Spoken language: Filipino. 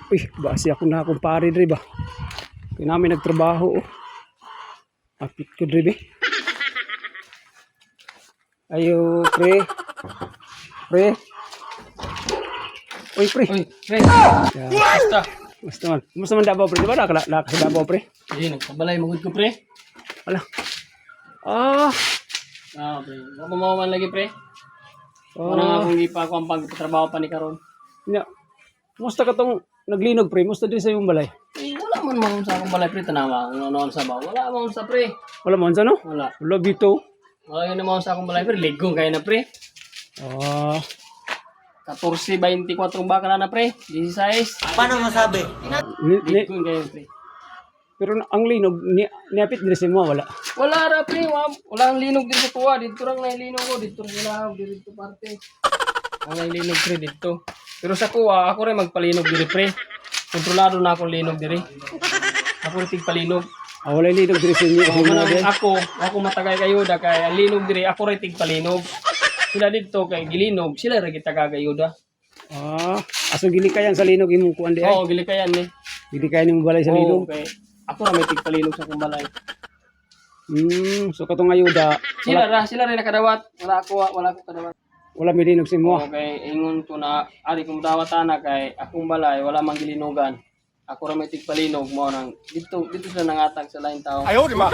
Uy, basi ako na akong pare dre ba. Kaya namin nagtrabaho. Apit ko dre be. Ayo, pre. Pre. Uy, pre. Uy, pre. Yeah. Basta. Basta man. Kumusta man Davao, pre? Di ba naka sa Davao, pre? Hindi, nagpabalay magod ko, pre. Wala. Ah. Pre. Ako mawaman lagi, pre. Wala nga akong ipa ako ang pagtrabaho pa ni Karon. Nya. Kumusta ka tong naglinog, pre? Kumusta din sa iyong balay? Wala man mga sa akong balay, pre. Tanawa. Ano sa ba? Wala man sa, pre. Wala mo sa no? Wala. Wala bito. Wala yun naman sa akong balay, pre. Ligong kayo na, pre. Ah. 14-24 baka na, pre. 16. Paano masabi? Ligong kayo, pre. Pero ang linog, niapit din sa mo, wala. Wala ra, pre. Wala ang linog dito sa tuwa. Dito lang na yung linog ko. Dito lang dito parte. Wala yung linog, pre, dito. Pero sa kuha, ako rin magpalinog dito, pre. Kontrolado na akong linog dito. Ako rin tigpalinog. Ah, wala yung linog din sa inyo. Ako matagay kayo da kay ang linog diri ako rin tigpalinog. Sila dito kay gilinog, sila ra kita kagayuda. Ah, aso gili kayan sa linog imong kuan di ay. Oo, gili kayan ni. Gili kayan imong balay sa linog. Okay. Ako ra may tigpalinog sa akong balay. So katong ayuda, Sila rin nakadawat. Wala ko kadawat. wala may linog sa imo. Okay, ingon ko na ari kung dawat ana kay akong balay wala mang gilinugan. Ako ra may tigpalinog mo nang dito sila nangatag sa lain tao. Ayaw, di ba?